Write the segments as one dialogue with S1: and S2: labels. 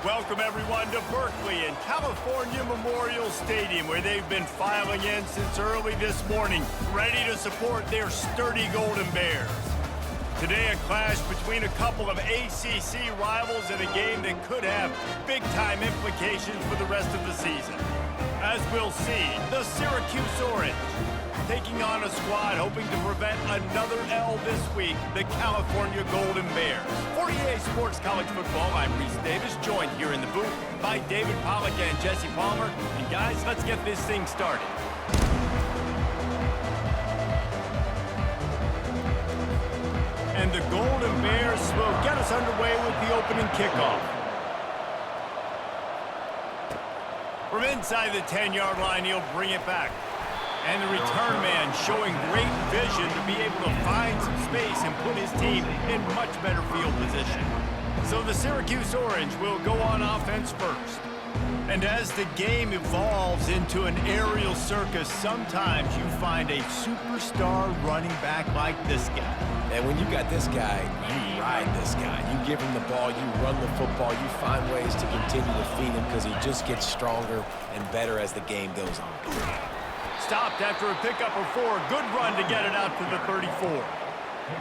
S1: Welcome, everyone, to Berkeley and California Memorial Stadium, where they've been filing in since early this morning, ready to support their sturdy Golden Bears. Today, a clash between a couple of ACC rivals in a game that could have big-time implications for the rest of the season. As we'll see, the Syracuse Orange taking on a squad hoping to prevent another L this week, the California Golden Bears. For EA Sports College Football, I'm Reese Davis, joined here in the booth by David Pollack and Jesse Palmer. And guys, let's get this thing started. And the Golden Bears will get us underway with the opening kickoff. From inside the 10-yard line, he'll bring it back. And the return man showing great vision to be able to find some space and put his team in much better field position. So the Syracuse Orange will go on offense first. And as the game evolves into an aerial circus, sometimes you find a superstar running back like this guy.
S2: And when you got this guy, you ride this guy. You give him the ball, you run the football, you find ways to continue to feed him because he just gets stronger and better as the game goes on.
S1: Stopped after a pickup of 4. Good run to get it out to the 34.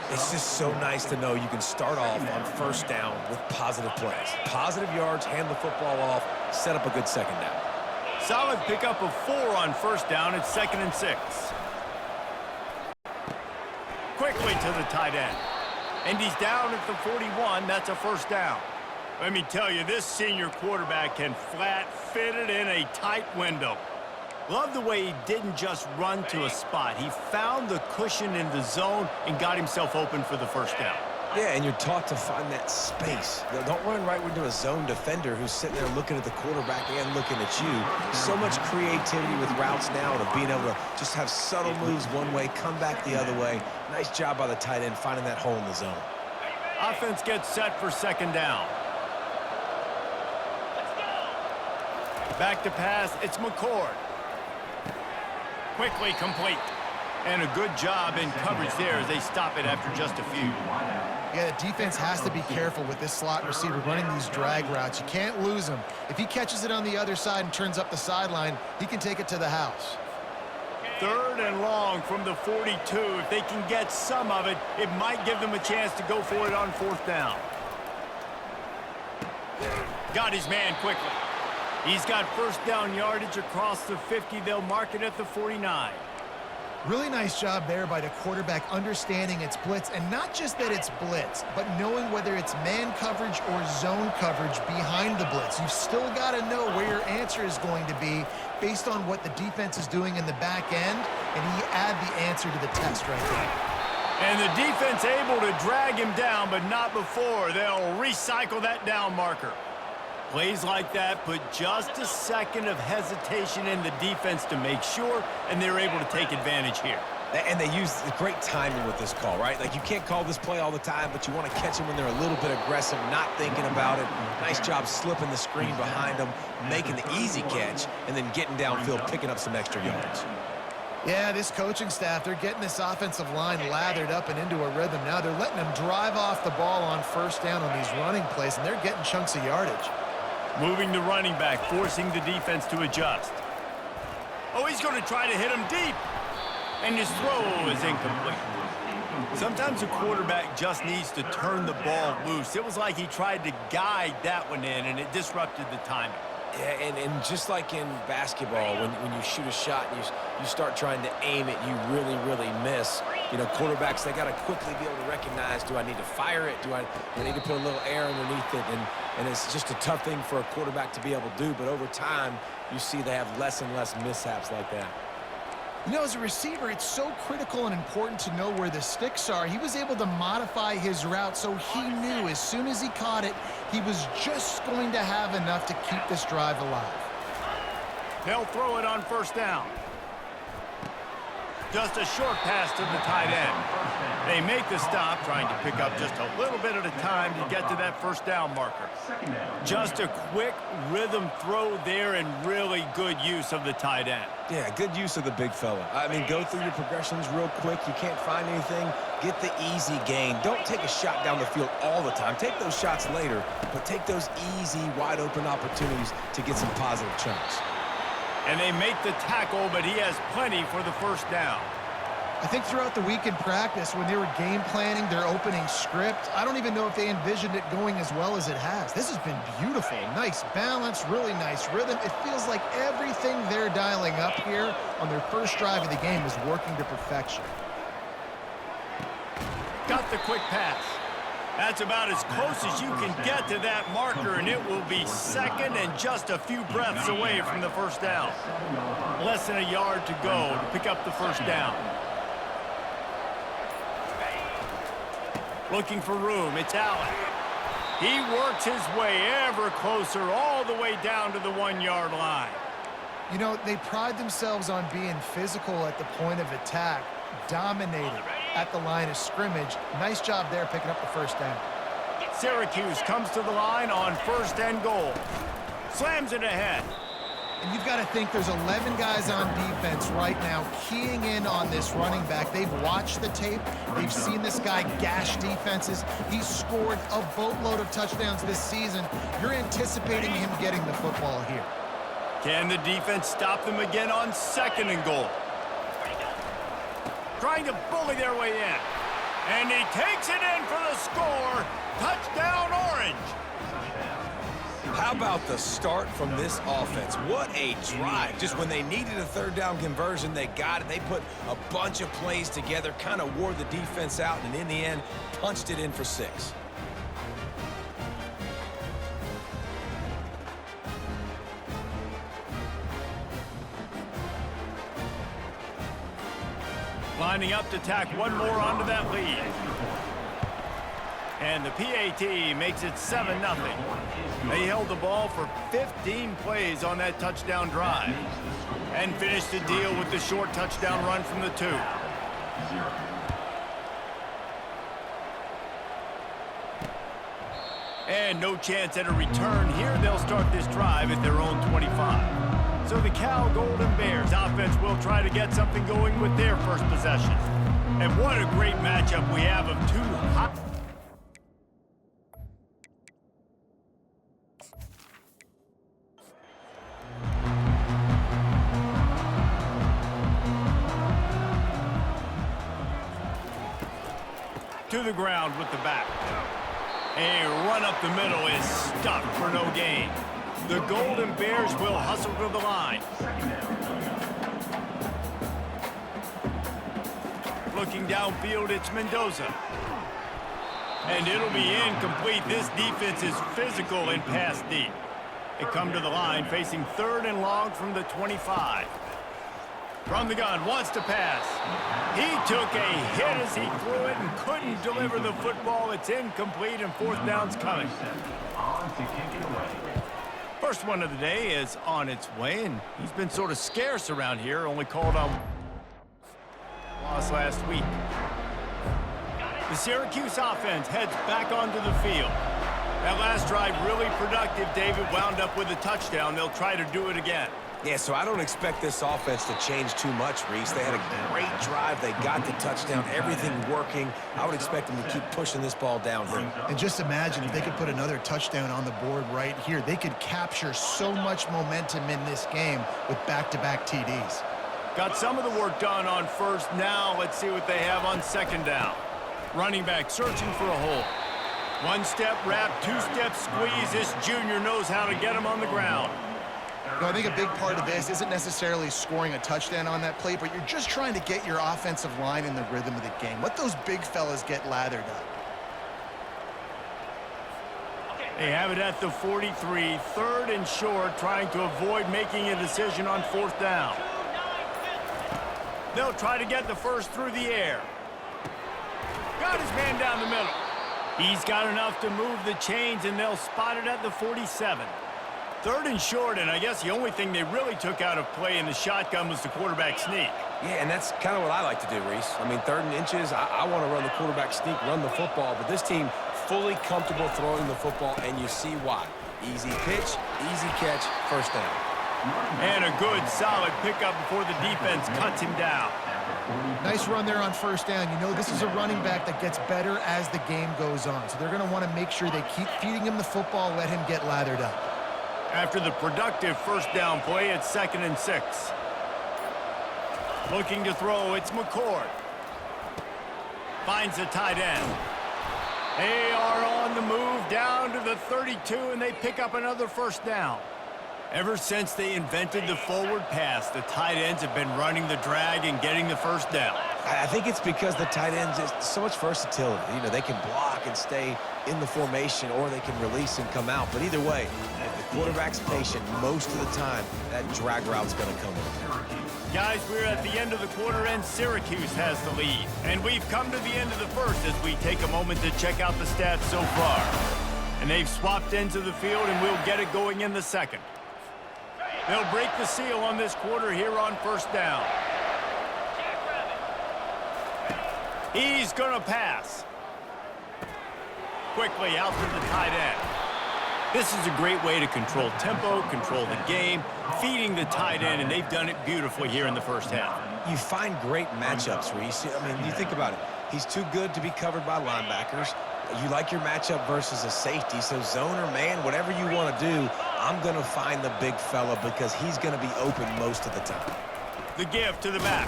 S2: It's just so nice to know you can start off on first down with positive plays. Positive yards, hand the football off, set up a good second down.
S1: Solid pickup of 4 on first down. It's 2nd and 6. Quickly to the tight end. And he's down at the 41. That's a first down. Let me tell you, this senior quarterback can flat fit it in a tight window. Love the way he didn't just run to a spot. He found the cushion in the zone and got himself open for the first down.
S2: Yeah, and you're taught to find that space. Don't run right into a zone defender who's sitting there looking at the quarterback and looking at you. So much creativity with routes now and being able to just have subtle moves one way, come back the other way. Nice job by the tight end finding that hole in the zone.
S1: Offense gets set for second down. Back to pass, it's McCord. Quickly complete. And a good job in coverage there as they stop it after just a few.
S3: Yeah, the defense has to be careful with this slot receiver running these drag routes. You can't lose him. If he catches it on the other side and turns up the sideline, he can take it to the house.
S1: 3rd and long from the 42. If they can get some of it, it might give them a chance to go for it on 4th down. Got his man quickly. He's got first down yardage across the 50. They'll mark it at the 49.
S3: Really nice job there by the quarterback understanding it's blitz, and not just that it's blitz, but knowing whether it's man coverage or zone coverage behind the blitz. You've still got to know where your answer is going to be based on what the defense is doing in the back end, and he add the answer to the test right there.
S1: And the defense able to drag him down, but not before. They'll recycle that down marker. Plays like that put just a second of hesitation in the defense to make sure, and they're able to take advantage here.
S2: And they use the great timing with this call, right? Like, you can't call this play all the time, but you want to catch them when they're a little bit aggressive, not thinking about it. Nice job slipping the screen behind them, making the easy catch, and then getting downfield, picking up some extra yards.
S3: Yeah, this coaching staff, they're getting this offensive line lathered up and into a rhythm. Now they're letting them drive off the ball on first down on these running plays, and they're getting chunks of yardage.
S1: Moving the running back, forcing the defense to adjust. Oh, he's going to try to hit him deep. And his throw is incomplete. Sometimes a quarterback just needs to turn the ball loose. It was like he tried to guide that one in, and it disrupted the timing.
S2: Yeah, and just like in basketball, when you shoot a shot and you start trying to aim it, you really, really miss. You know, quarterbacks, they got to quickly be able to recognize, do I need to fire it? Do I need to put a little air underneath it? And it's just a tough thing for a quarterback to be able to do. But over time, you see they have less and less mishaps like that.
S3: You know, as a receiver, it's so critical and important to know where the sticks are. He was able to modify his route so he knew as soon as he caught it, he was just going to have enough to keep this drive alive.
S1: They'll throw it on first down. Just a short pass to the tight end. They make the stop, trying to pick up just a little bit at a time to get to that first down marker. Just a quick rhythm throw there and really good use of the tight end.
S2: Yeah, good use of the big fella. I mean, go through your progressions real quick. You can't find anything. Get the easy gain. Don't take a shot down the field all the time. Take those shots later, but take those easy, wide-open opportunities to get some positive chunks.
S1: And they make the tackle, but he has plenty for the first down.
S3: I think throughout the week in practice, when they were game planning their opening script, I don't even know if they envisioned it going as well as it has. This has been beautiful. Nice balance, really nice rhythm. It feels like everything they're dialing up here on their first drive of the game is working to perfection.
S1: Got the quick pass. That's about as close as you can get to that marker, and it will be second and just a few breaths away from the first down. Less than a yard to go to pick up the first down. Looking for room, it's Allen. He works his way ever closer all the way down to the 1-yard line.
S3: You know, they pride themselves on being physical at the point of attack, dominated at the line of scrimmage. Nice job there picking up the first down.
S1: Syracuse comes to the line on 1st and goal. Slams it ahead.
S3: And you've got to think there's 11 guys on defense right now keying in on this running back. They've watched the tape. They've seen this guy gash defenses. He's scored a boatload of touchdowns this season. You're anticipating him getting the football here.
S1: Can the defense stop them again on 2nd and goal? Trying to bully their way in. And he takes it in for the score. Touchdown, Orange.
S2: How about the start from this offense? What a drive. Just when they needed a 3rd down conversion, they got it. They put a bunch of plays together, kind of wore the defense out, and in the end, punched it in for 6.
S1: Lining up to tack one more onto that lead. And the PAT makes it 7-0. They held the ball for 15 plays on that touchdown drive and finished the deal with the short touchdown run from the 2. And no chance at a return here. They'll start this drive at their own 25. So the Cal Golden Bears offense will try to get something going with their first possession. And what a great matchup we have of two hot... to the ground with the back. A run up the middle is stuck for no gain. The Golden Bears will hustle to the line. Looking downfield, it's Mendoza. And it'll be incomplete. This defense is physical and pass deep. They come to the line facing 3rd and long from the 25. From the gun, wants to pass. He took a hit as he threw it and couldn't deliver the football. It's incomplete and 4th down's coming. First one of the day is on its way, and he's been sort of scarce around here, only called on loss last week. The Syracuse offense heads back onto the field. That last drive really productive. David wound up with a touchdown. They'll try to do it again.
S2: Yeah, so I don't expect this offense to change too much, Reese. They had a great drive. They got the touchdown, everything working. I would expect them to keep pushing this ball downhill.
S3: And just imagine if they could put another touchdown on the board right here. They could capture so much momentum in this game with back-to-back TDs.
S1: Got some of the work done on 1st. Now let's see what they have on 2nd down. Running back searching for a hole. 1-step wrap, 2-step squeeze. This junior knows how to get him on the ground.
S3: You know, I think a big part of this isn't necessarily scoring a touchdown on that play, but you're just trying to get your offensive line in the rhythm of the game. Let those big fellas get lathered up.
S1: They have it at the 43, 3rd and short, trying to avoid making a decision on 4th down. They'll try to get the first through the air. Got his man down the middle. He's got enough to move the chains, and they'll spot it at the 47. 3rd and short, and I guess the only thing they really took out of play in the shotgun was the quarterback sneak.
S2: Yeah, and that's kind of what I like to do, Reese. I mean, 3rd and inches, I want to run the quarterback sneak, run the football, but this team fully comfortable throwing the football, and you see why. Easy pitch, easy catch, 1st down.
S1: And a good, solid pickup before the defense cuts him down.
S3: Nice run there on first down. You know this is a running back that gets better as the game goes on. So they're going to want to make sure they keep feeding him the football, let him get lathered up.
S1: After the productive first down play, it's 2nd and 6. Looking to throw, it's McCord. Finds the tight end. They are on the move down to the 32, and they pick up another first down. Ever since they invented the forward pass, the tight ends have been running the drag and getting the first down.
S2: I think it's because the tight ends is so much versatility. You know, they can block and stay in the formation, or they can release and come out. But either way, if the quarterback's patient, most of the time, that drag route's going to come in.
S1: Guys, we're at the end of the quarter, and Syracuse has the lead. And we've come to the end of the first as we take a moment to check out the stats so far. And they've swapped ends of the field, and we'll get it going in the second. They'll break the seal on this quarter here on first down. He's going to pass. Quickly out to the tight end. This is a great way to control tempo, control the game, feeding the tight end, and they've done it beautifully here in the first half.
S2: You find great matchups, Reese. I mean, you think about it. He's too good to be covered by linebackers. You like your matchup versus a safety, so zone or man, whatever you want to do, I'm going to find the big fella because he's going to be open most of the time.
S1: The give to the back.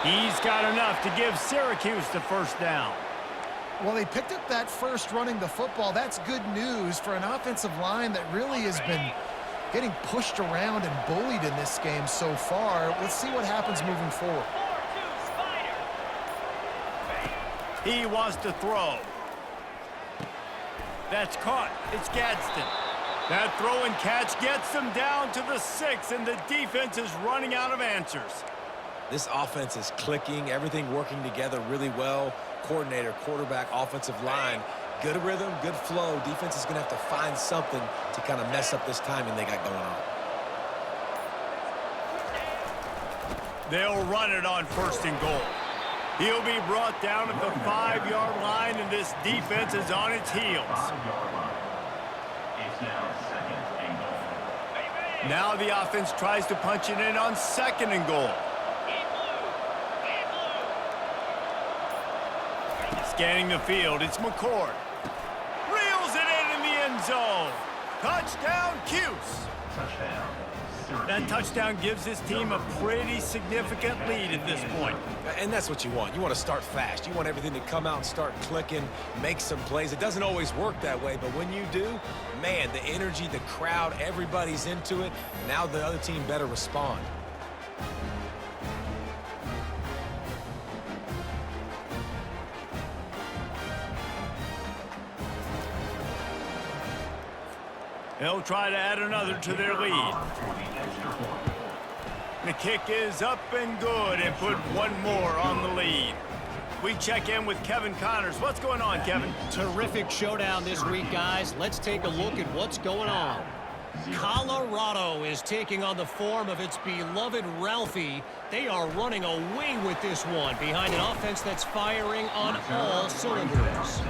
S1: He's got enough to give Syracuse the first down.
S3: Well, they picked up that first running the football. That's good news for an offensive line that really has been getting pushed around and bullied in this game so far. Let's see what happens moving forward.
S1: He wants to throw. That's caught. It's Gadsden. That throw and catch gets them down to the 6, and the defense is running out of answers.
S2: This offense is clicking, everything working together really well. Coordinator, quarterback, offensive line, good rhythm, good flow. Defense is going to have to find something to kind of mess up this timing they got going on.
S1: They'll run it on 1st and goal. He'll be brought down at the 5-yard line, and this defense is on its heels. Now the offense tries to punch it in on 2nd and goal. Scanning the field, it's McCord. Reels it in the end zone. Touchdown, Cuse. That touchdown gives his team a pretty significant lead at this point.
S2: And that's what you want. You want to start fast. You want everything to come out and start clicking, make some plays. It doesn't always work that way, but when you do, man, the energy, the crowd, everybody's into it. Now the other team better respond.
S1: They'll try to add another to their lead. The kick is up and good and put one more on the lead. We check in with Kevin Connors. What's going on, Kevin?
S4: Terrific showdown this week, guys. Let's take a look at what's going on. Colorado is taking on the form of its beloved Ralphie. They are running away with this one behind an offense that's firing on all cylinders.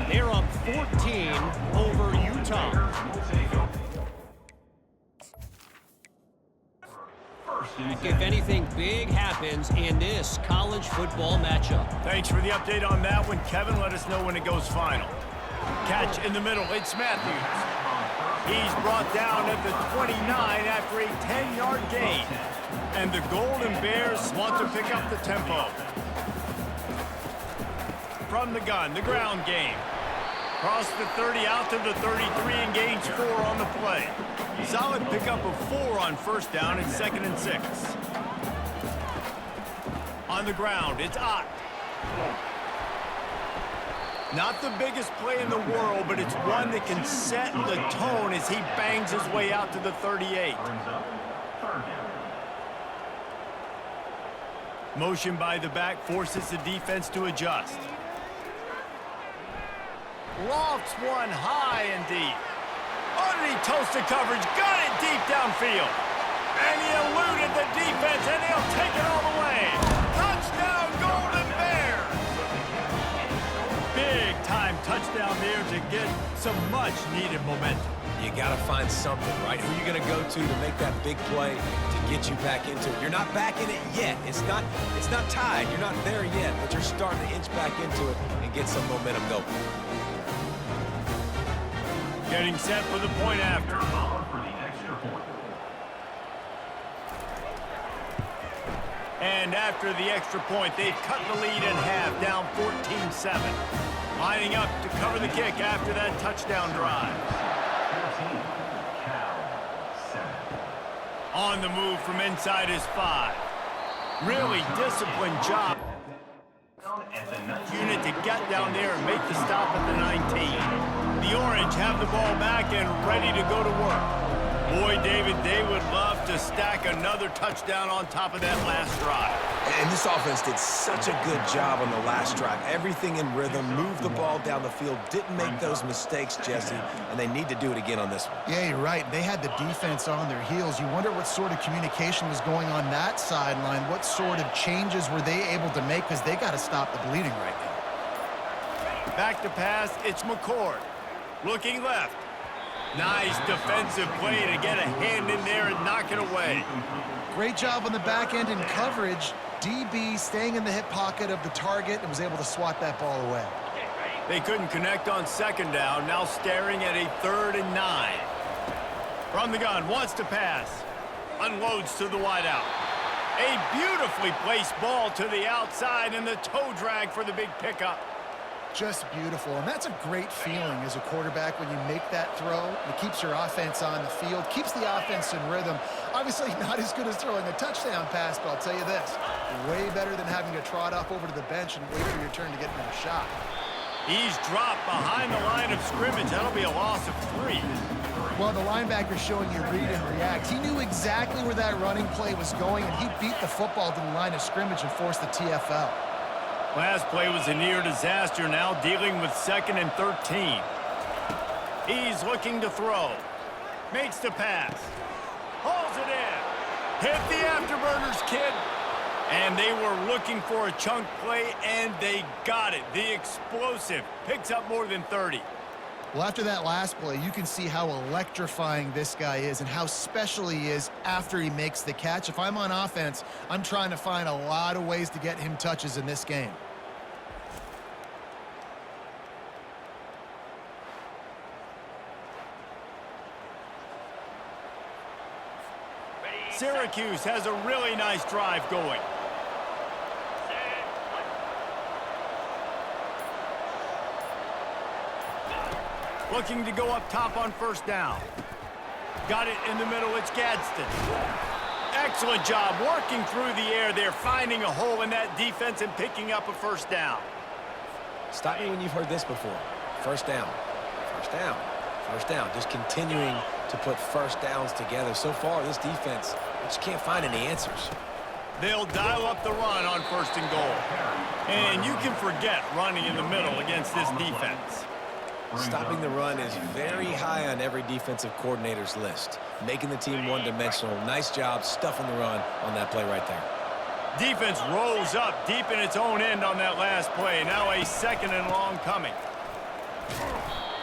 S4: They're up 14 over Utah. If anything big happens in this college football matchup.
S1: Thanks for the update on that one, Kevin. Let us know when it goes final. Catch in the middle. It's Matthews. He's brought down at the 29 after a 10-yard gain. And the Golden Bears want to pick up the tempo. From the gun, the ground game. Cross the 30 out to the 33 and gains 4 on the play. Solid pickup of 4 on first down and 2nd and 6. On the ground, it's Ott. Not the biggest play in the world, but it's one that can set the tone as he bangs his way out to the 38. Motion by the back forces the defense to adjust. Lofts one high and deep. Underneath toasted coverage, got it deep downfield. And he eluded the defense, and he'll take it all the way. Touchdown, Golden Bears! Big-time touchdown there to get some much-needed momentum.
S2: You got to find something, right? Who are you going to go to make that big play to get you back into it? You're not back in it yet. It's not tied. You're not there yet, but you're starting to inch back into it and get some momentum going.
S1: Getting set for the point after. And after the extra point, they've cut the lead in half, down 14-7. Lining up to cover the kick after that touchdown drive. On the move from inside his 5. Really disciplined job. Unit to get down there and make the stop at the 19. The Orange have the ball back and ready to go to work. Boy, David, they would love to stack another touchdown on top of that last drive.
S2: And this offense did such a good job on the last drive. Everything in rhythm, moved the ball down the field, didn't make those mistakes, Jesse, and they need to do it again on this one.
S3: Yeah, you're right. They had the defense on their heels. You wonder what sort of communication was going on that sideline. What sort of changes were they able to make, because they got to stop the bleeding right now.
S1: Back to pass, it's McCord. Looking left. Nice defensive play to get a hand in there and knock it away.
S3: Great job on the back end in coverage. DB staying in the hip pocket of the target and was able to swat that ball away.
S1: They couldn't connect on second down, now staring at a 3rd and 9. From the gun, wants to pass. Unloads to the wideout. A beautifully placed ball to the outside and the toe drag for the big pickup.
S3: Just beautiful, and that's a great feeling as a quarterback when you make that throw. It keeps your offense on the field, keeps the offense in rhythm. Obviously not as good as throwing a touchdown pass, but I'll tell you this, way better than having to trot off over to the bench and wait for your turn to get another shot.
S1: He's dropped behind the line of scrimmage. That'll be a loss of 3.
S3: Well, the linebacker's showing you read and react. He knew exactly where that running play was going, and he beat the football to the line of scrimmage and forced the TFL.
S1: Last play was a near disaster, now dealing with 2nd and 13. He's looking to throw. Makes the pass. Hauls it in. Hit the afterburners, kid. And they were looking for a chunk play, and they got it. The explosive picks up more than 30.
S3: Well, after that last play, you can see how electrifying this guy is and how special he is after he makes the catch. If I'm on offense, I'm trying to find a lot of ways to get him touches in this game.
S1: Syracuse has a really nice drive going. Looking to go up top on 1st down. Got it in the middle, it's Gadsden. Excellent job working through the air there, finding a hole in that defense and picking up a 1st down.
S2: Stop me when you've heard this before. 1st down, 1st down, 1st down. Just continuing to put 1st downs together. So far, this defense just can't find any answers.
S1: They'll dial up the run on 1st and goal. And you can forget running in the middle against this defense.
S2: Stopping the run is very high on every defensive coordinator's list. Making the team one-dimensional. Nice job stuffing the run on that play right there.
S1: Defense rolls up deep in its own end on that last play. Now a 2nd and long coming.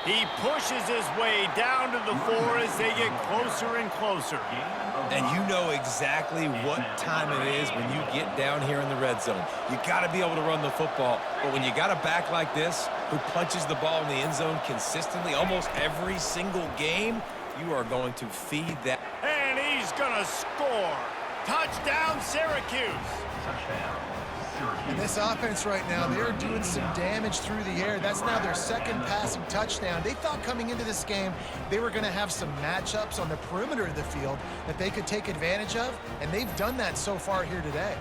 S1: He pushes his way down to the 4 as they get closer and closer.
S2: And you know exactly what time it is when you get down here in the red zone. You got to be able to run the football. But when you got a back like this who punches the ball in the end zone consistently almost every single game, you are going to feed that.
S1: And he's going to score. Touchdown, Syracuse.
S3: And this offense right now, they're doing some damage through the air. That's now their 2nd passing touchdown. They thought coming into this game they were going to have some matchups on the perimeter of the field that they could take advantage of, and they've done that so far here today.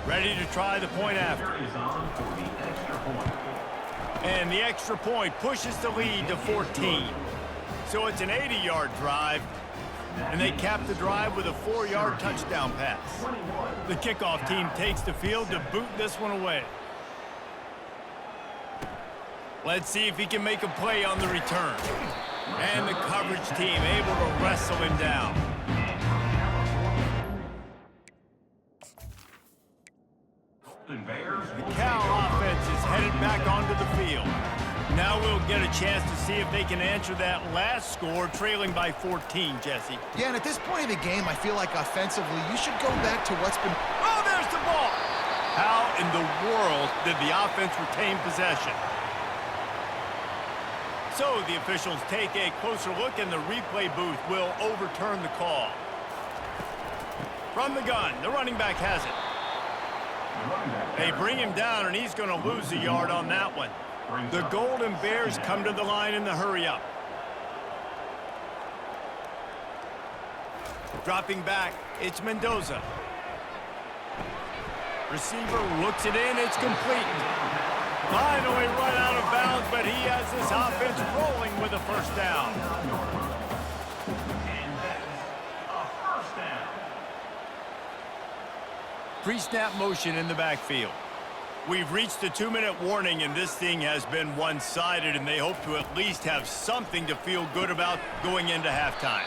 S1: Ready to try the point after. And the extra point pushes the lead to 14. So it's an 80-yard drive, and they cap the drive with a 4-yard touchdown pass. The kickoff team takes the field to boot this one away. Let's see if he can make a play on the return. And the coverage team able to wrestle him down. get a chance to see if they can answer that last score, trailing by 14, Jesse.
S3: Yeah, and at this point of the game, I feel like offensively, you should go back to what's been...
S1: Oh, there's the ball! How in the world did the offense retain possession? So the officials take a closer look, and the replay booth will overturn the call. From the gun, the running back has it. They bring him down, and he's going to lose a yard on that one. The Golden Bears come to the line in the hurry-up. Dropping back, it's Mendoza. Receiver looks it in, it's complete. Finally run out of bounds, but he has this offense rolling with a first down. Pre-snap motion in the backfield. We've reached the 2-minute warning, and this thing has been one-sided, and they hope to at least have something to feel good about going into halftime.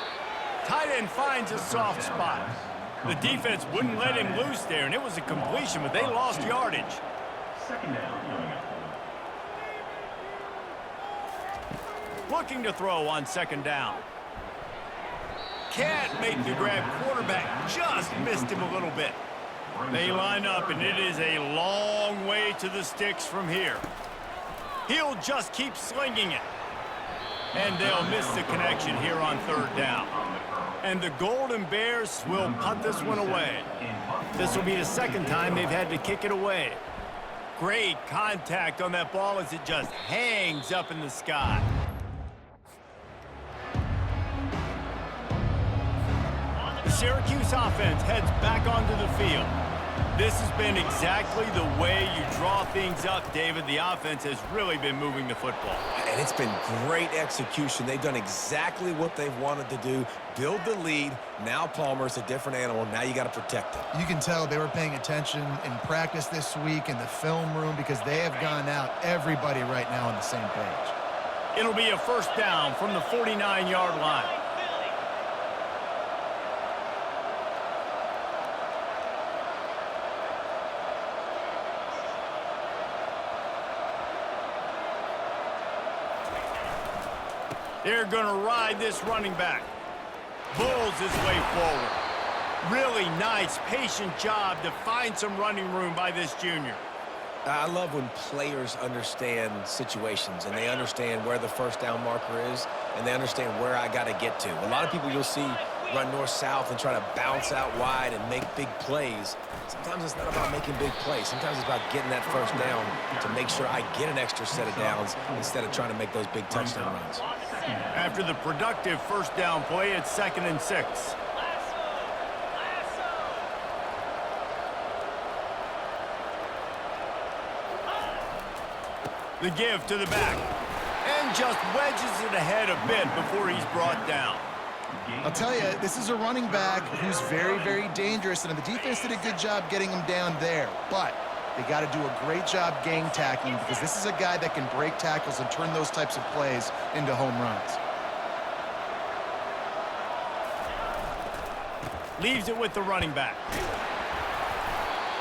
S1: Tight end finds a soft spot. The defense wouldn't let him loose there, and it was a completion, but they lost yardage. Second down. Looking to throw on second down. Can't make the grab. Quarterback just missed him a little bit. They line up, and it is a long way to the sticks from here. He'll just keep slinging it. And they'll miss the connection here on third down. And the Golden Bears will punt this one away. This will be the second time they've had to kick it away. Great contact on that ball as it just hangs up in the sky. The Syracuse offense heads back onto the field. This has been exactly the way you draw things up, David. The offense has really been moving the football.
S2: And it's been great execution. They've done exactly what they've wanted to do. Build the lead. Now Palmer's a different animal. Now you got to protect it.
S3: You can tell they were paying attention in practice this week in the film room because they have gone out, everybody right now on the same page.
S1: It'll be a first down from the 49-yard line. They're going to ride this running back. Bulls his way forward. Really nice, patient job to find some running room by this junior.
S2: I love when players understand situations and they understand where the first down marker is and they understand where I got to get to. A lot of people you'll see run north-south and try to bounce out wide and make big plays. Sometimes it's not about making big plays. Sometimes it's about getting that first down to make sure I get an extra set of downs instead of trying to make those big touchdown runs.
S1: After the productive first down play, it's 2nd and 6. The give to the back. And just wedges it ahead a bit before he's brought down.
S3: I'll tell you, this is a running back who's very, very dangerous, and the defense did a good job getting him down there. But they got to do a great job gang tackling because this is a guy that can break tackles and turn those types of plays into home runs.
S1: Leaves it with the running back.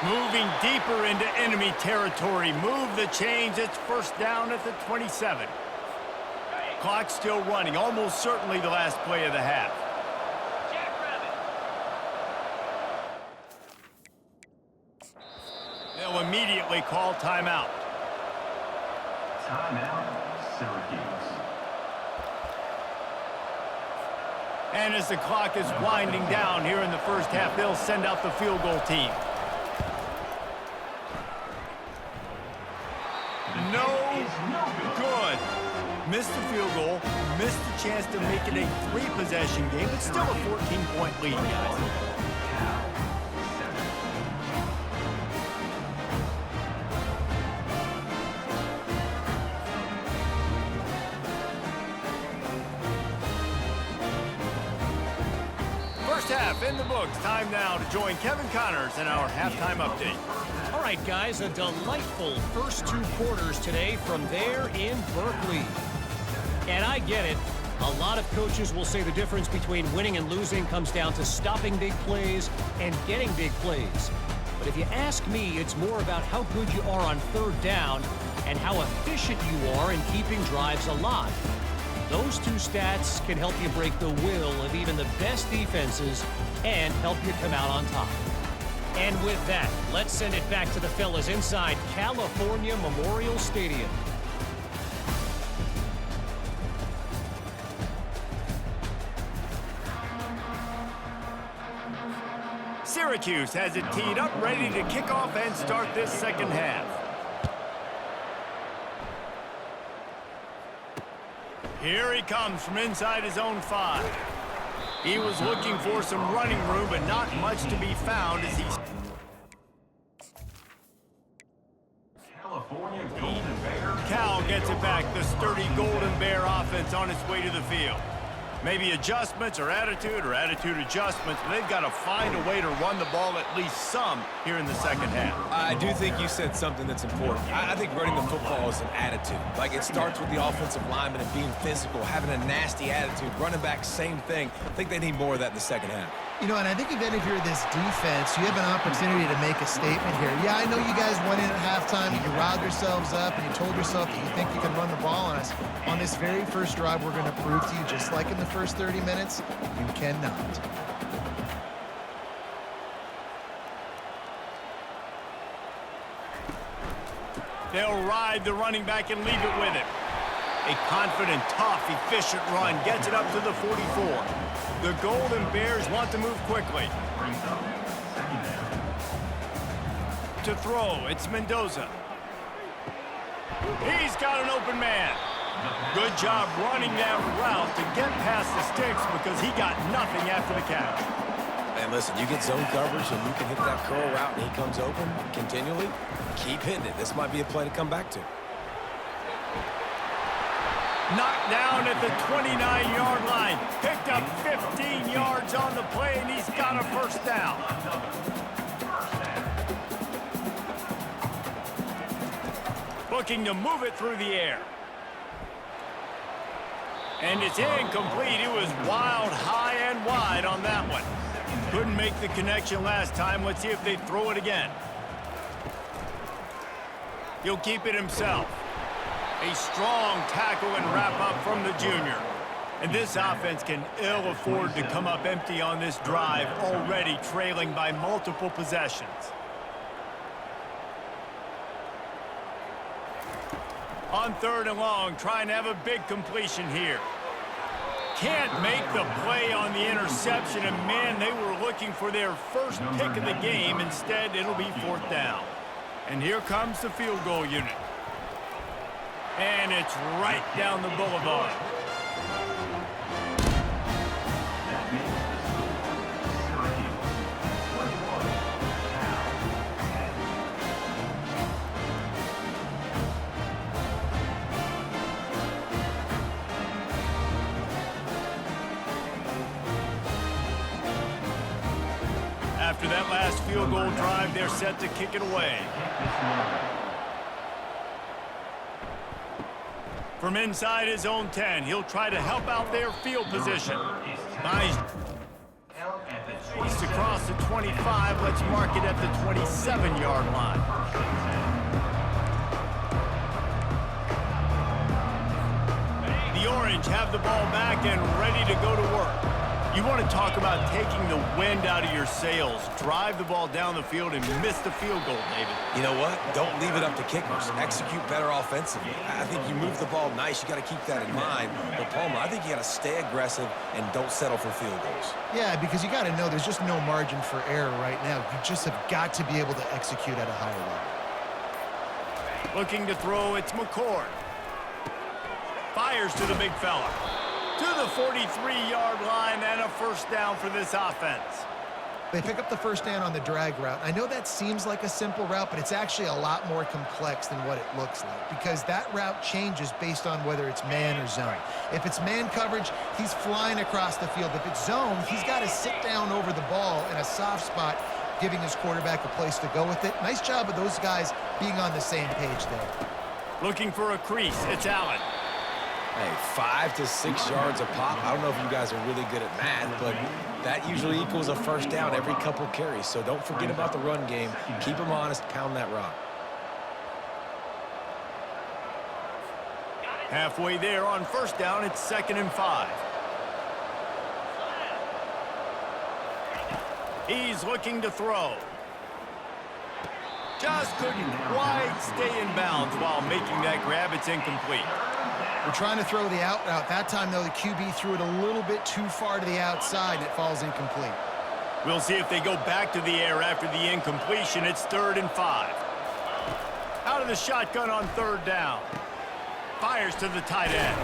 S1: Moving deeper into enemy territory. Move the chains. It's first down at the 27. Clock still running. Almost certainly the last play of the half. They'll immediately call timeout.
S5: Timeout, Syracuse.
S1: And as the clock is winding down here in the first half, they'll send out the field goal team. No good. Missed the field goal, missed the chance to make it a 3-possession game, but still a 14-point lead, guys. First half in the books. Time now to join Kevin Connors in our halftime update.
S4: All right, guys, a delightful first 2 quarters today from there in Berkeley. And I get it. A lot of coaches will say the difference between winning and losing comes down to stopping big plays and getting big plays. But if you ask me, it's more about how good you are on third down and how efficient you are in keeping drives alive. Those two stats can help you break the will of even the best defenses and help you come out on top. And with that, let's send it back to the fellas inside California Memorial Stadium.
S1: Syracuse has it teed up, ready to kick off and start this second half. Here he comes from inside his own 5. He was looking for some running room, but not much to be found as he's...
S5: California Golden Bears.
S1: Cal gets it back, the sturdy Golden Bear offense on its way to the field. Maybe adjustments or attitude adjustments, but they've got to find a way to run the ball at least some here in the second half.
S2: I do think you said something that's important. I think running the football is an attitude. Like, it starts with the offensive lineman and being physical, having a nasty attitude. Running back, same thing. I think they need more of that in the second half.
S3: You know, and I think again, if you're this defense, you have an opportunity to make a statement here. Yeah, I know you guys went in at halftime, you riled yourselves up, and you told yourself that you think you can run the ball on us. On this very first drive, we're going to prove to you, just like in the first 30 minutes, you cannot.
S1: They'll ride the running back and leave it with him. A confident, tough, efficient run gets it up to the 44. The Golden Bears want to move quickly.
S5: Brings up second down.
S1: To throw, it's Mendoza. He's got an open man. Good job running that route to get past the sticks because he got nothing after the catch.
S2: And listen, you get zone coverage and you can hit that curl route and he comes open continually. Keep hitting it. This might be a play to come back to.
S1: Knocked down at the 29-yard line. Picked up 15 yards on the play, and he's got a first down. Looking to move it through the air. And it's incomplete. It was wild, high, and wide on that one. Couldn't make the connection last time. Let's see if they throw it again. He'll keep it himself. A strong tackle and wrap-up from the junior. And this offense can ill afford to come up empty on this drive, already trailing by multiple possessions. On 3rd and long, trying to have a big completion here. Can't make the play on the interception, and man, they were looking for their first pick of the game. Instead, it'll be 4th down. And here comes the field goal unit. And it's right down the boulevard.
S5: That makes the score Syracuse 21,
S1: After that last field goal drive, they're set to kick it away. From inside his own 10, he'll try to help out their field position. Nice. East across the 25. Let's mark it at the 27-yard line. The Orange have the ball back and ready to go to work. You want to talk about taking the wind out of your sails. Drive the ball down the field and miss the field goal, David.
S2: You know what? Don't leave it up to kickers. Execute better offensively. I think you move the ball nice. You got to keep that in mind. But, Palmer, I think you got to stay aggressive and don't settle for field goals.
S3: Yeah, because you got to know there's just no margin for error right now. You just have got to be able to execute at a higher level.
S1: Looking to throw, it's McCord. Fires to the big fella. To the 43-yard line and a first down for this offense.
S3: They pick up the first down on the drag route. I know that seems like a simple route, but it's actually a lot more complex than what it looks like because that route changes based on whether it's man or zone. If it's man coverage, he's flying across the field. If it's zone, he's got to sit down over the ball in a soft spot, giving his quarterback a place to go with it. Nice job of those guys being on the same page there.
S1: Looking for a crease, it's Allen.
S2: Hey, 5 to 6 yards a pop. I don't know if you guys are really good at math, but that usually equals a first down every couple carries. So don't forget about the run game. Keep them honest, pound that rock.
S1: Halfway there on first down, it's 2nd and 5. He's looking to throw. Just couldn't quite stay in bounds while making that grab. It's incomplete.
S3: We're trying to throw the out route. That time, though, the QB threw it a little bit too far to the outside, and it falls incomplete.
S1: We'll see if they go back to the air after the incompletion. It's 3rd and 5. Out of the shotgun on 3rd down. Fires to the tight end.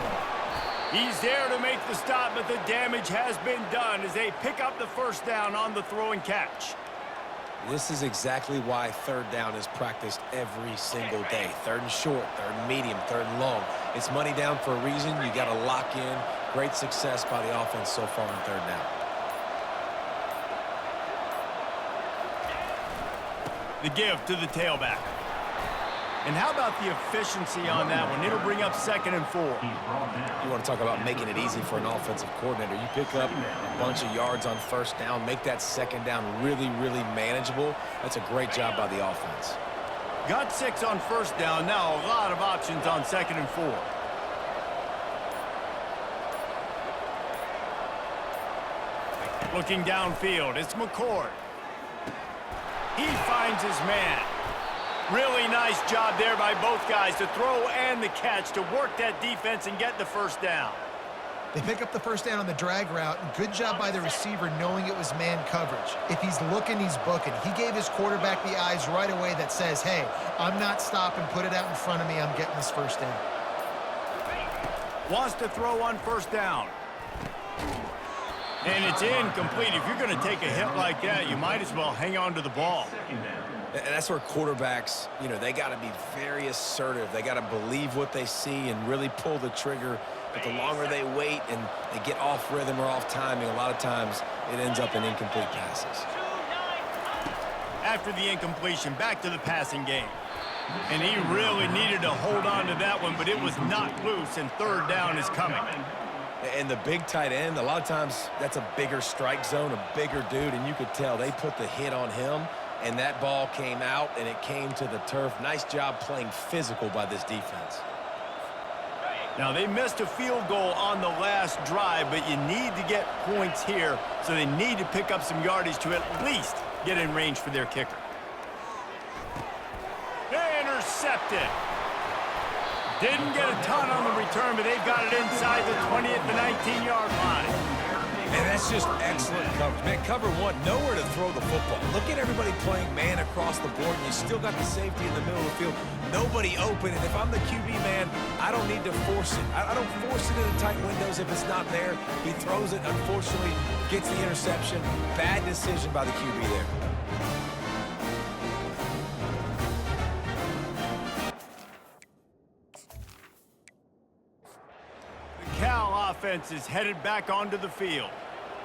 S1: He's there to make the stop, but the damage has been done as they pick up the first down on the throw and catch.
S2: This is exactly why 3rd down is practiced every single day. 3rd and short, 3rd and medium, 3rd and long. It's money down for a reason. You got to lock in. Great success by the offense so far on 3rd down.
S1: The give to the tailback. And how about the efficiency on that one? It'll bring up 2nd and 4.
S2: You want to talk about making it easy for an offensive coordinator. You pick up a bunch of yards on 1st down, make that 2nd down really, really manageable. That's a great job by the offense.
S1: Got 6 on 1st down. Now a lot of options on 2nd and 4. Looking downfield, it's McCord. He finds his man. Really nice job there by both guys to throw and the catch to work that defense and get the first down.
S3: They pick up the first down on the drag route. Good job by the receiver knowing it was man coverage. If he's looking, he's booking. He gave his quarterback the eyes right away that says, hey, I'm not stopping. Put it out in front of me. I'm getting this first down.
S1: Wants to throw on 1st down. And it's incomplete. If you're going to take a hit like that, you might as well hang on to the ball.
S2: And that's where quarterbacks, you know, they got to be very assertive. They got to believe what they see and really pull the trigger. But the longer they wait and they get off rhythm or off timing, a lot of times it ends up in incomplete passes.
S1: After the incompletion, back to the passing game. And he really needed to hold on to that one, but it was knocked loose, and 3rd down is coming.
S2: And the big tight end, a lot of times that's a bigger strike zone, a bigger dude, and you could tell they put the hit on him. And that ball came out, and it came to the turf. Nice job playing physical by this defense.
S1: Now, they missed a field goal on the last drive, but you need to get points here, so they need to pick up some yardage to at least get in range for their kicker. Intercepted. Didn't get a ton on the return, but they've got it inside the 20 at the 19-yard line.
S2: And that's just excellent coverage. Man, cover one, nowhere to throw the football. Look at everybody playing man across the board, and you still got the safety in the middle of the field. Nobody open, and if I'm the QB man, I don't need to force it. I don't force it into tight windows if it's not there. He throws it, unfortunately, gets the interception. Bad decision by the QB there.
S1: Cal offense is headed back onto the field.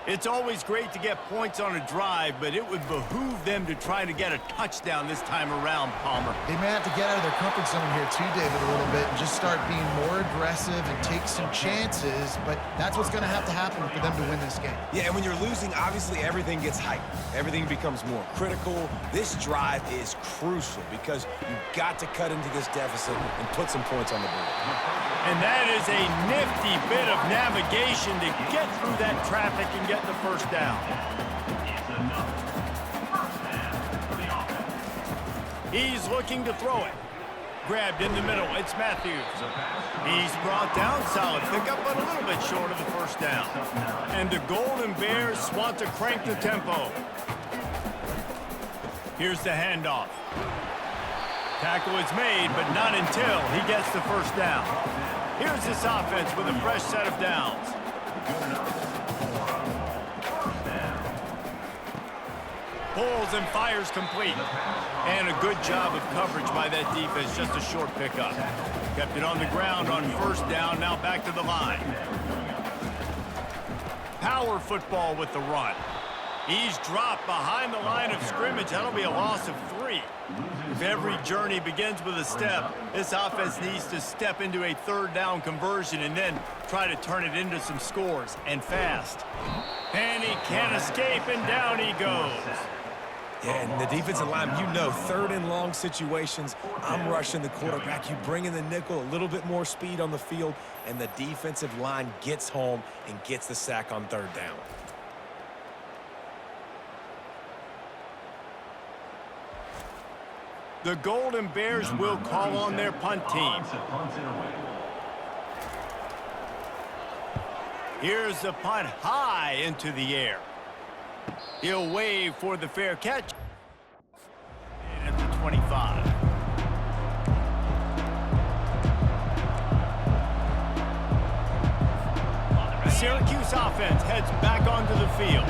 S1: It's always great to get points on a drive, but it would behoove them to try to get a touchdown this time around, Palmer.
S3: They may have to get out of their comfort zone here too, David, a little bit and just start being more aggressive and take some chances, but that's what's going to have to happen for them to win this game.
S2: Yeah, and when you're losing, obviously everything gets heightened. Everything becomes more critical. This drive is crucial because you've got to cut into this deficit and put some points on the board.
S1: And that is a nifty bit of navigation to get through that traffic and get the first down. He's looking to throw it. Grabbed in the middle. It's Matthews. He's brought down. Solid pickup, but a little bit short of the first down. And the Golden Bears want to crank the tempo. Here's the handoff. Tackle is made, but not until he gets the first down. Here's this offense with a fresh set of downs. Pulls and fires complete. And a good job of coverage by that defense. Just a short pickup. Kept it on the ground on first down. Now back to the line. Power football with the run. He's dropped behind the line of scrimmage. That'll be a loss of 3. If every journey begins with a step, this offense needs to step into a 3rd down conversion and then try to turn it into some scores, and fast. And he can't escape, and down he goes.
S2: Yeah, and the defensive line, you know, third and long situations, I'm rushing the quarterback. You bring in the nickel, a little bit more speed on the field, and the defensive line gets home and gets the sack on third down.
S1: The Golden Bears will call on their punt team. Here's the punt high into the air. He'll wave for the fair catch. And at the 25. The Syracuse offense heads back onto the field.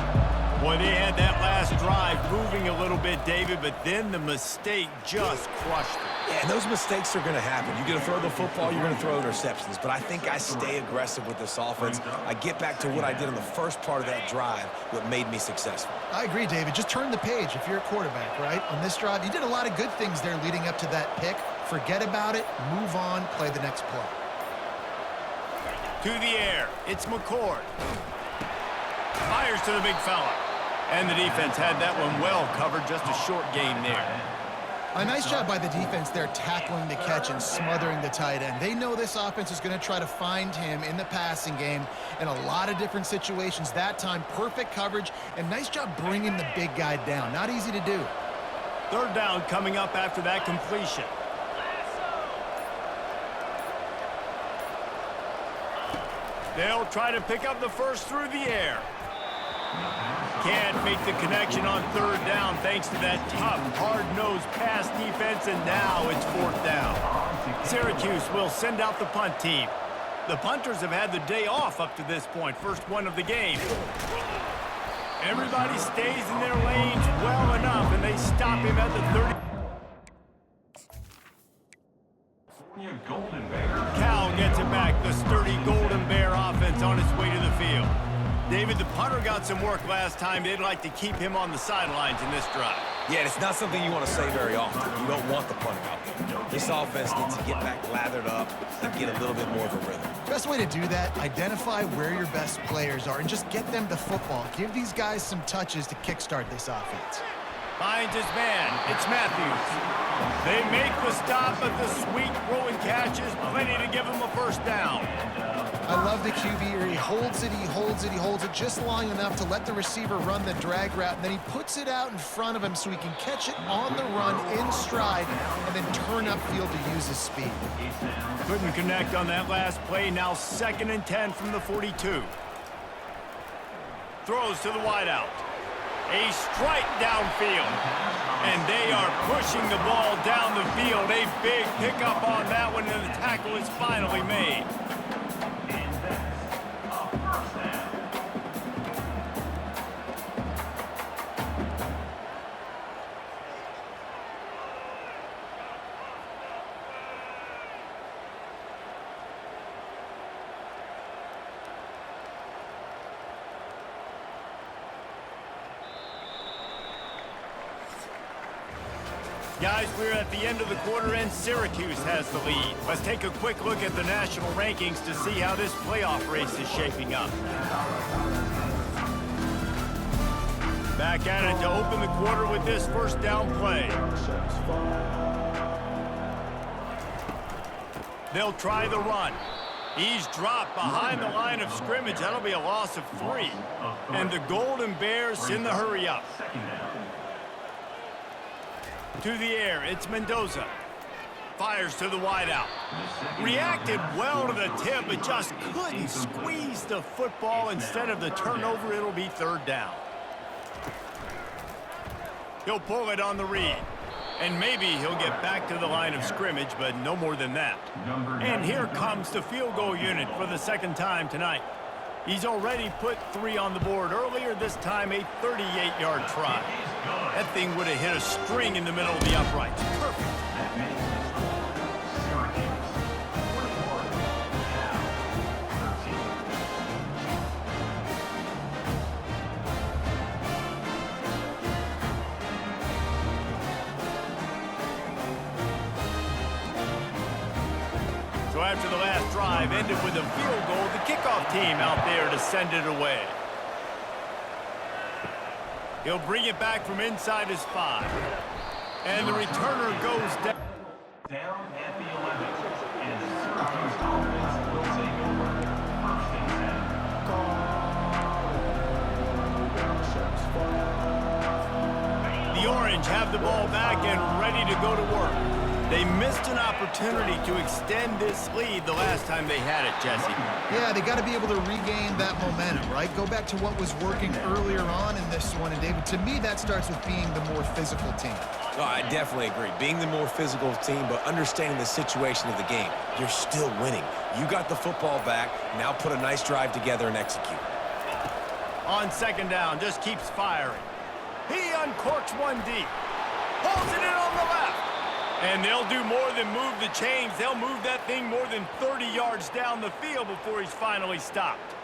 S1: Boy, they had that last drive moving a little bit, David, but then the mistake just crushed them.
S2: Yeah, and those mistakes are going to happen. You're going to throw the football, you're going to throw interceptions. But I think I stay aggressive with this offense. I get back to what I did in the first part of that drive, what made me successful.
S3: I agree, David. Just turn the page if you're a quarterback, right? On this drive, you did a lot of good things there leading up to that pick. Forget about it, move on, play the next play.
S1: To the air, it's McCord. Fires to the big fella. And the defense had that one well covered, just a short gain there.
S3: A nice job by the defense there tackling the catch and smothering the tight end. They know this offense is going to try to find him in the passing game in a lot of different situations. That time, perfect coverage, and nice job bringing the big guy down. Not easy to do.
S1: Third down coming up after that completion. They'll try to pick up the first through the air. Can't make the connection on third down thanks to that tough, hard-nosed pass defense, and now it's fourth down. Syracuse will send out the punt team. The punters have had the day off up to this point, first one of the game. Everybody stays in their lanes well enough, and they stop him at the 30. Cal gets it back, the sturdy Golden Bear offense on its way to the field. David, the punter got some work last time. They'd like to keep him on the sidelines in this drive.
S2: Yeah, it's not something you want to say very often. You don't want the punter out there. This offense needs to get back lathered up and get a little bit more of a rhythm.
S3: Best way to do that, identify where your best players are and just get them the football. Give these guys some touches to kickstart this offense.
S1: Finds his man. It's Matthews. They make the stop, but the sweet throwing catch is plenty to give him a first down.
S3: I love the QB here. He holds it, he holds it, he holds it just long enough to let the receiver run the drag route, and then he puts it out in front of him so he can catch it on the run in stride and then turn upfield to use his speed.
S1: Couldn't connect on that last play. Now 2nd and 10 from the 42. Throws to the wideout. A strike downfield. And they are pushing the ball down the field. A big pickup on that one, and the tackle is finally made. Guys, we're at the end of the quarter, and Syracuse has the lead. Let's take a quick look at the national rankings to see how this playoff race is shaping up. Back at it to open the quarter with this first down play. They'll try the run. He's dropped behind the line of scrimmage. That'll be a loss of 3. And the Golden Bears in the hurry up. To the air, it's Mendoza. Fires to the wideout. Reacted well to the tip, but just couldn't squeeze the football. Instead of the turnover, it'll be third down. He'll pull it on the read. And maybe he'll get back to the line of scrimmage, but no more than that. And here comes the field goal unit for the second time tonight. He's already put 3 on the board earlier, this time a 38-yard try. That thing would have hit a string in the middle of the uprights. Perfect. So after the last drive ended with a field goal, the kickoff team out there to send it away. He'll bring it back from inside his 5. And the returner goes down.
S5: Down at the 11. And the Syracuse offense will take over. 1st and 10.
S1: The Orange have the ball back and ready to go to work. They missed an opportunity to extend this lead the last time they had it, Jesse.
S3: Yeah, they got to be able to regain that momentum, right? Go back to what was working earlier on in this one. And, David, to me, that starts with being the more physical team.
S2: Oh, I definitely agree. Being the more physical team, but understanding the situation of the game. You're still winning. You got the football back. Now put a nice drive together and execute.
S1: On 2nd down, just keeps firing. He uncorks one deep. Holds it in on the left. And they'll do more than move the chains. They'll move that thing more than 30 yards down the field before he's finally stopped.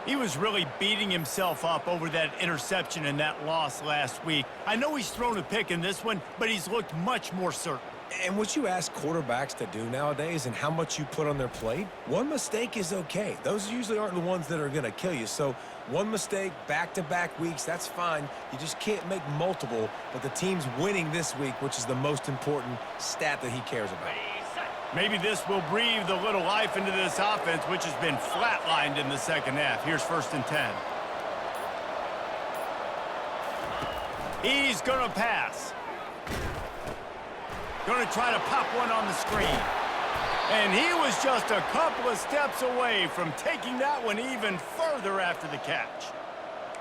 S1: He was really beating himself up over that interception and that loss last week. I know he's thrown a pick in this one, but he's looked much more certain.
S2: And what you ask quarterbacks to do nowadays and how much you put on their plate, one mistake is okay. Those usually aren't the ones that are going to kill you. So one mistake, back-to-back weeks, that's fine. You just can't make multiple. But the team's winning this week, which is the most important stat that he cares about.
S1: Maybe this will breathe a little life into this offense, which has been flatlined in the 2nd half. Here's 1st and 10. He's going to pass. Going to try to pop one on the screen. And he was just a couple of steps away from taking that one even further after the catch.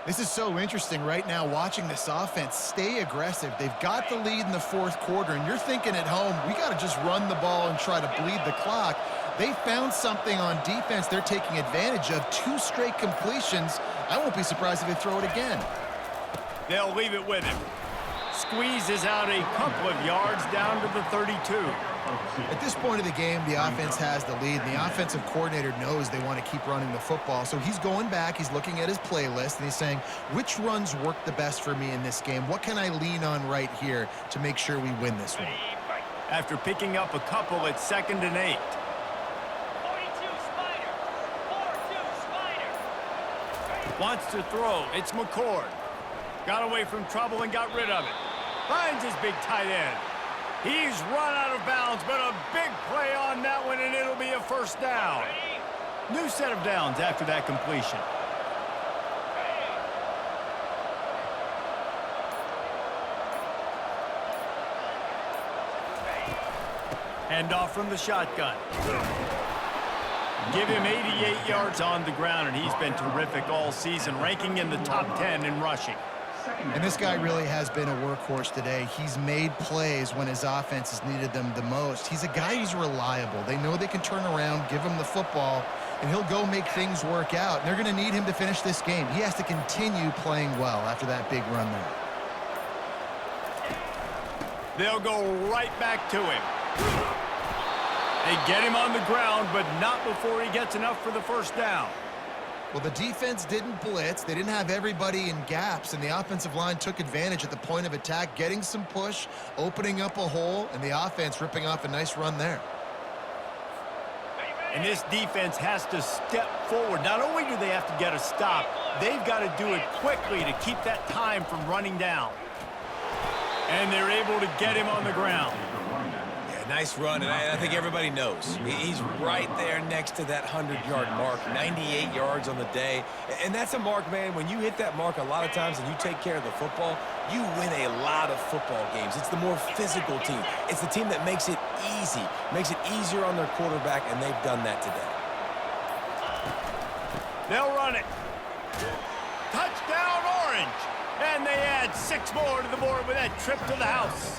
S3: This is so interesting right now, watching this offense stay aggressive. They've got the lead in the 4th quarter, and you're thinking at home, we got to just run the ball and try to bleed the clock. They found something on defense they're taking advantage of. 2 straight completions. I won't be surprised if they throw it again.
S1: They'll leave it with him. Squeezes out a couple of yards down to the 32.
S3: At this point of the game, the offense has the lead. The offensive coordinator knows they want to keep running the football. So he's going back, he's looking at his playlist, and he's saying, which runs work the best for me in this game? What can I lean on right here to make sure we win this one?
S1: After picking up a couple at 2nd and 8.
S6: 42 Spider. 4-2 Spider.
S1: Wants to throw. It's McCord. Got away from trouble and got rid of it. Finds his big tight end. He's run out of bounds, but a big play on that one, and it'll be a 1st down. New set of downs after that completion. Hand off from the shotgun. Give him 88 yards on the ground, and he's been terrific all season, ranking in the top 10 in rushing.
S3: And this guy really has been a workhorse today. He's made plays when his offense has needed them the most. He's a guy who's reliable. They know they can turn around, give him the football, and he'll go make things work out. And they're going to need him to finish this game. He has to continue playing well after that big run there.
S1: They'll go right back to him. They get him on the ground, but not before he gets enough for the 1st down.
S3: Well, the defense didn't blitz. They didn't have everybody in gaps, and the offensive line took advantage at the point of attack, getting some push, opening up a hole, and the offense ripping off a nice run there.
S1: And this defense has to step forward. Not only do they have to get a stop, they've got to do it quickly to keep that time from running down. And they're able to get him on the ground.
S2: Nice run, and I think everybody knows. He's right there next to that 100-yard mark, 98 yards on the day. And that's a mark, man, when you hit that mark a lot of times and you take care of the football, you win a lot of football games. It's the more physical team. It's the team that makes it easy, makes it easier on their quarterback, and they've done that today.
S1: They'll run it. Touchdown, Orange! And they add 6 more to the board with that trip to the house.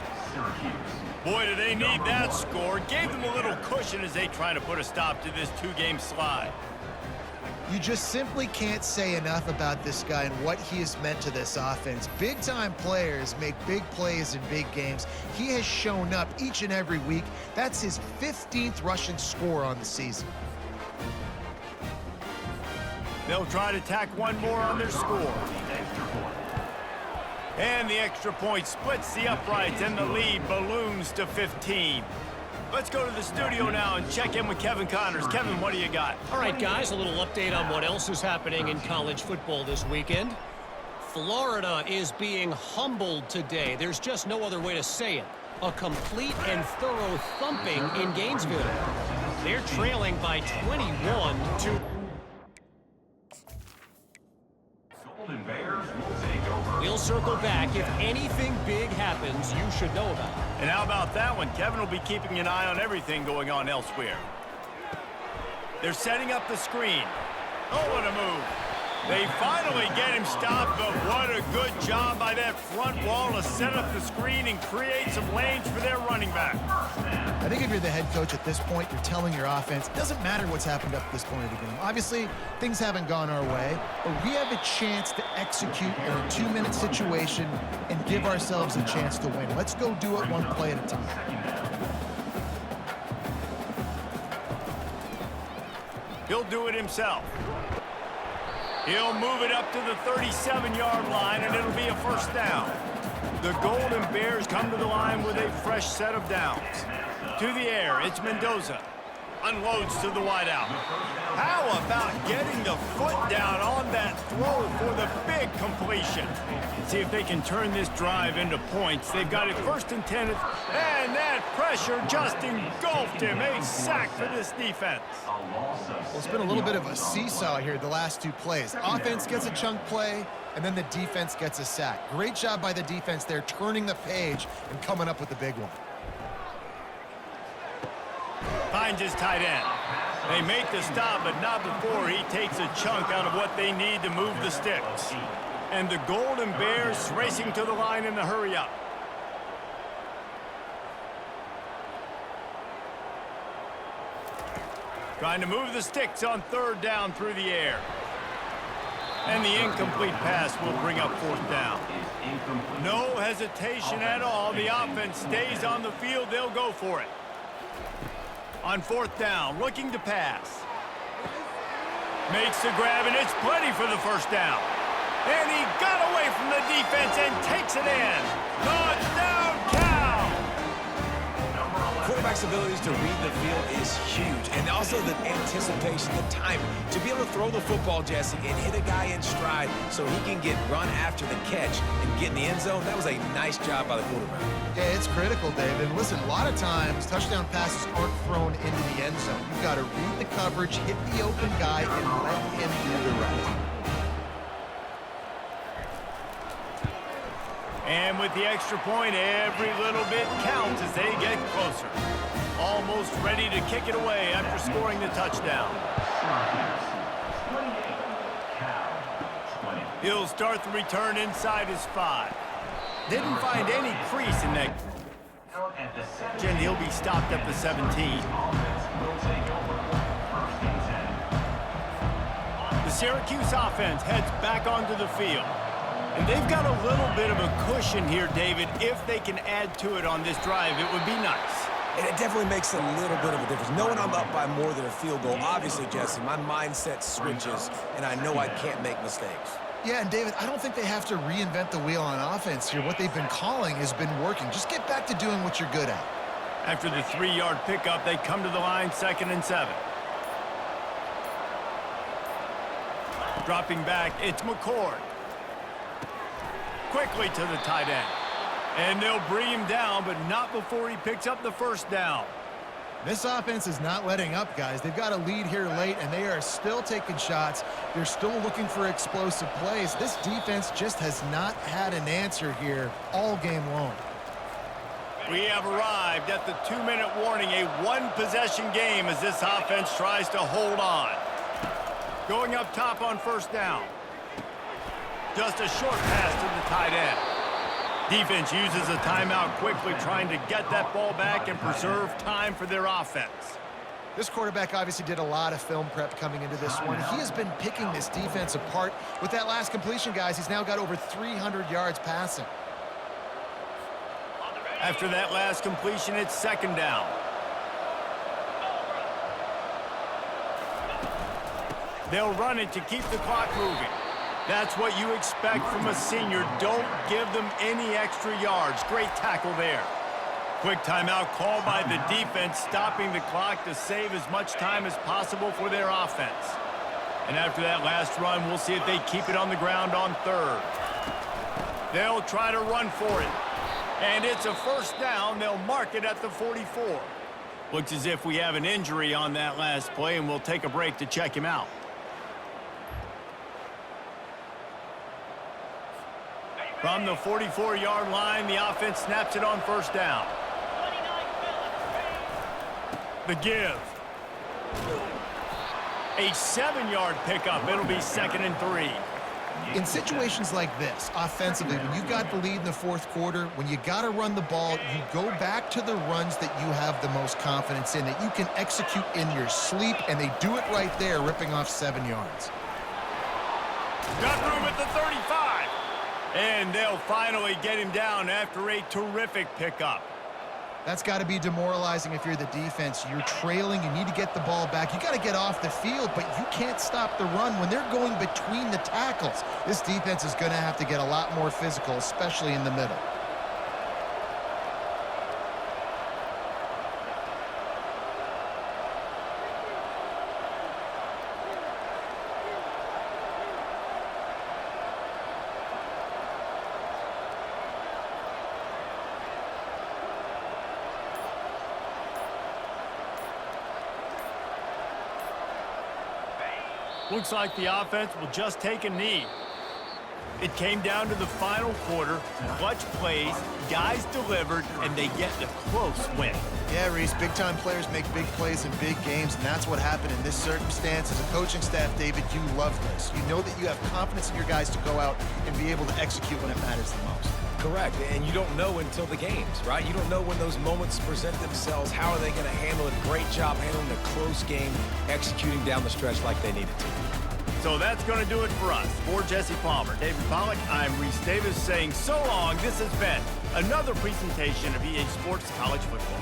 S1: Boy, do they need that score. Gave them a little cushion as they try to put a stop to this 2-game slide.
S3: You just simply can't say enough about this guy and what he has meant to this offense. Big-time players make big plays in big games. He has shown up each and every week. That's his 15th rushing score on the season.
S1: They'll try to tack one more on their score. And the extra point splits the uprights, and the lead balloons to 15. Let's go to the studio now and check in with Kevin Connors. Kevin, what do you got?
S4: All right, guys, a little update on what else is happening in college football this weekend. Florida is being humbled today. There's just no other way to say it. A complete and thorough thumping in Gainesville. They're trailing by 21 to...
S5: Golden Bears will take over.
S4: We'll circle back. If anything big happens, you should know about it.
S1: And how about that one? Kevin will be keeping an eye on everything going on elsewhere. They're setting up the screen. Oh, what a move. They finally get him stopped, but what a good job by that front wall to set up the screen and create some lanes for their running back.
S3: I think if you're the head coach at this point, you're telling your offense, it doesn't matter what's happened up to this point of the game. Obviously, things haven't gone our way, but we have a chance to execute in a 2-minute situation and give ourselves a chance to win. Let's go do it one play at a time.
S1: He'll do it himself. He'll move it up to the 37-yard line, and it'll be a first down. The Golden Bears come to the line with a fresh set of downs. To the air, it's Mendoza. Unloads to the wideout. How about getting the foot down on that throw for the big completion? See if they can turn this drive into points. They've got it 1st and 10, and that pressure just engulfed him. A sack for this defense.
S3: Well, it's been a little bit of a seesaw here the last 2 plays. Offense gets a chunk play, and then the defense gets a sack. Great job by the defense there, turning the page and coming up with the big one.
S1: Finds his tight end. They make the stop, but not before he takes a chunk out of what they need to move the sticks. And the Golden Bears racing to the line in the hurry up. Trying to move the sticks on 3rd down through the air. And the incomplete pass will bring up 4th down. No hesitation at all. The offense stays on the field. They'll go for it. On 4th down, looking to pass. Makes the grab, and it's plenty for the first down. And he got away from the defense and takes it in. Touchdown, Cal!
S2: Quarterback's abilities to read the field is huge, and also the anticipation, the timing. To be able to throw the football, Jesse, and hit a guy in stride so he can get run after the catch and get in the end zone, that was a nice job by the quarterback.
S3: Yeah, it's critical, David. And listen, a lot of times, touchdown passes aren't thrown into the end zone. You've got to read the coverage, hit the open guy, and let him do the rest.
S1: And with the extra point, every little bit counts as they get closer. Almost ready to kick it away after scoring the touchdown. He'll start the return inside his 5. Didn't find any crease in that. And he'll be stopped at the 17. The Syracuse offense heads back onto the field. And they've got a little bit of a cushion here, David. If they can add to it on this drive, it would be nice.
S2: And it definitely makes a little bit of a difference. Knowing I'm up by more than a field goal, obviously, Jesse, my mindset switches, and I know I can't make mistakes.
S3: Yeah, and David, I don't think they have to reinvent the wheel on offense here. What they've been calling has been working. Just get back to doing what you're good at.
S1: After the 3-yard pickup, they come to the line 2nd and 7. Dropping back, it's McCord. Quickly to the tight end. And they'll bring him down, but not before he picks up the first down.
S3: This offense is not letting up, guys. They've got a lead here late, and they are still taking shots. They're still looking for explosive plays. This defense just has not had an answer here all game long.
S1: We have arrived at the 2-minute warning, a 1-possession game as this offense tries to hold on. Going up top on 1st down. Just a short pass to the tight end. Defense uses a timeout quickly, trying to get that ball back and preserve time for their offense.
S3: This quarterback obviously did a lot of film prep coming into this one. He has been picking this defense apart. With that last completion, guys, he's now got over 300 yards passing.
S1: After that last completion, it's 2nd down. They'll run it to keep the clock moving. That's what you expect from a senior. Don't give them any extra yards. Great tackle there. Quick timeout called by the defense, stopping the clock to save as much time as possible for their offense. And after that last run, we'll see if they keep it on the ground on 3rd. They'll try to run for it. And it's a first down. They'll mark it at the 44. Looks as if we have an injury on that last play, and we'll take a break to check him out. From the 44-yard line, the offense snaps it on first down.
S6: 29
S1: The give. A 7-yard pickup. It'll be 2nd and 3.
S3: In situations like this, offensively, when you got the lead in the fourth quarter, when you got to run the ball, you go back to the runs that you have the most confidence in, that you can execute in your sleep, and they do it right there, ripping off 7 yards.
S1: Got room at the 35. And they'll finally get him down after a terrific pickup.
S3: That's got to be demoralizing if you're the defense. You're trailing. You need to get the ball back. You got to get off the field, but you can't stop the run when they're going between the tackles. This defense is going to have to get a lot more physical, especially in the middle.
S1: Looks like the offense will just take a knee. It came down to the final quarter. Clutch plays, guys delivered, and they get a close win.
S3: Yeah, Reese, big-time players make big plays in big games, and that's what happened in this circumstance. As a coaching staff, David, you love this. You know that you have confidence in your guys to go out and be able to execute when it matters the most.
S2: Correct, and you don't know until the games, right? You don't know when those moments present themselves. How are they going to handle it? Great job handling a close game, executing down the stretch like they needed to.
S1: So that's going to do it for us. For Jesse Palmer, David Pollack, I'm Reese Davis saying so long. This has been another presentation of EA Sports College Football.